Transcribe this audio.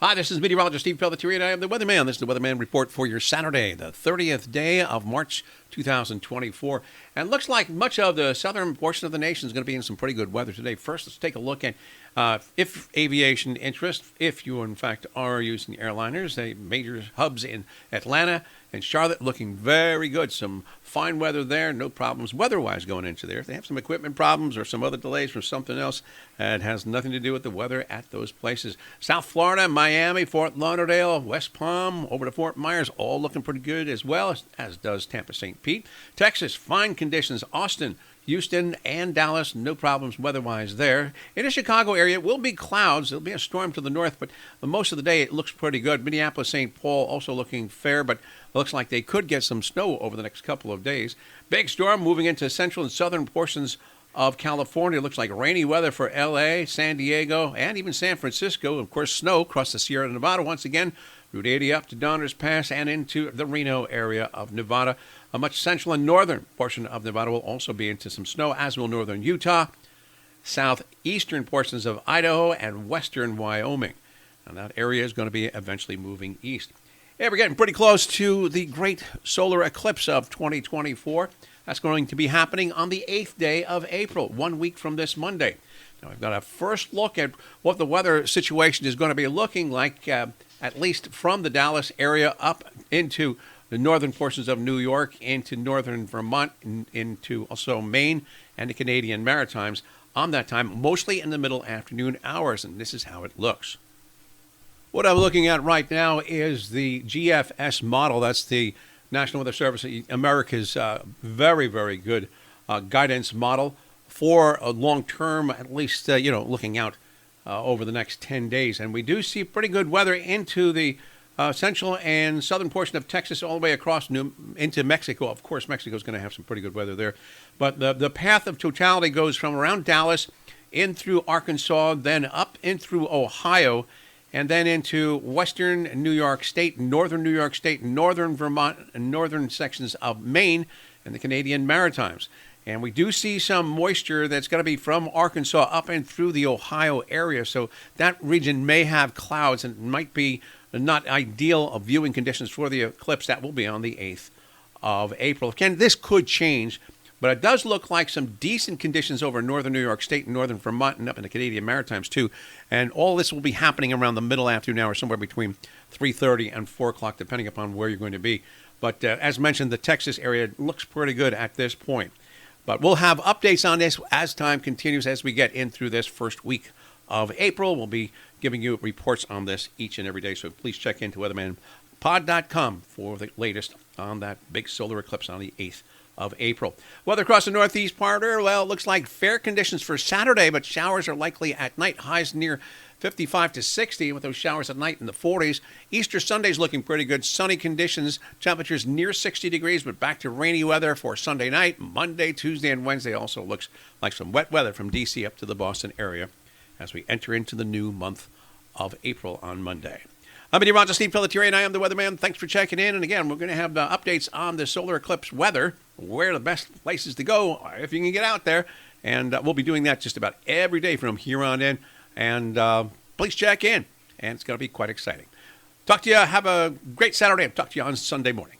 Hi, this is meteorologist Steve Pelletieri, and I am the Weatherman. This is the Weatherman Report for your Saturday, the 30th day of March 2024. And it looks like much of the southern portion of the nation is going to be in some pretty good weather today. First, let's take a look at if aviation interest, if you, in fact, are using airliners. The major hubs in Atlanta and Charlotte looking very good. Some fine weather there, no problems weather-wise going into there. If they have some equipment problems or some other delays from something else, it has nothing to do with the weather at those places. South Florida, Miami, Fort Lauderdale, West Palm, over to Fort Myers, all looking pretty good as well, as does Tampa, St. Pete. Texas, fine conditions. Austin, Houston, and Dallas, no problems weather-wise there. In the Chicago area, it will be clouds. There'll be a storm to the north, but most of the day it looks pretty good. Minneapolis, St. Paul also looking fair, but it looks like they could get some snow over the next couple of days. Big storm moving into central and southern portions of California. It looks like rainy weather for L.A., San Diego, and even San Francisco. Of course, snow across the Sierra Nevada once again. Route 80 up to Donner's Pass and into the Reno area of Nevada. A much central and northern portion of Nevada will also be into some snow, as will northern Utah, southeastern portions of Idaho, and western Wyoming. And that area is going to be eventually moving east. Hey, we're getting pretty close to the great solar eclipse of 2024. That's going to be happening on the 8th day of April, 1 week from this Monday. Now, we've got a first look at what the weather situation is going to be looking like, at least from the Dallas area up into the northern portions of New York, into northern Vermont, into also Maine and the Canadian Maritimes on that time, mostly in the middle afternoon hours, and this is how it looks. What I'm looking at right now is the GFS model. That's the National Weather Service, America's very, very good guidance model for a long-term, at least, looking out over the next 10 days. And we do see pretty good weather into the central and southern portion of Texas, all the way across into Mexico. Of course, Mexico's going to have some pretty good weather there. But the path of totality goes from around Dallas in through Arkansas, then up in through Ohio, and then into western New York State, northern New York State, northern Vermont, and northern sections of Maine and the Canadian Maritimes. And we do see some moisture that's going to be from Arkansas up and through the Ohio area. So that region may have clouds and might be not ideal of viewing conditions for the eclipse. That will be on the 8th of April. Again, this could change, but it does look like some decent conditions over northern New York State and northern Vermont and up in the Canadian Maritimes too. And all this will be happening around the middle afternoon hour, somewhere between 3:30 and 4 o'clock, depending upon where you're going to be. But as mentioned, the Texas area looks pretty good at this point. But we'll have updates on this as time continues, as we get in through this first week of April. We'll be giving you reports on this each and every day. So please check into weathermanpod.com for the latest on that big solar eclipse on the 8th of April. Weather across the northeast part, well, it looks like fair conditions for Saturday, but showers are likely at night. Highs near 55 to 60 with those showers at night in the 40s. Easter Sunday's looking pretty good. Sunny conditions, temperatures near 60 degrees, but back to rainy weather for Sunday night. Monday, Tuesday, and Wednesday also looks like some wet weather from D.C. up to the Boston area as we enter into the new month of April on Monday. I'm meteorologist Steve Pelletieri, and I am the Weatherman. Thanks for checking in. And again, we're going to have updates on the solar eclipse weather, where the best places to go if you can get out there. And we'll be doing that just about every day from here on in. And please check in. And it's going to be quite exciting. Talk to you. Have a great Saturday. I'll talk to you on Sunday morning.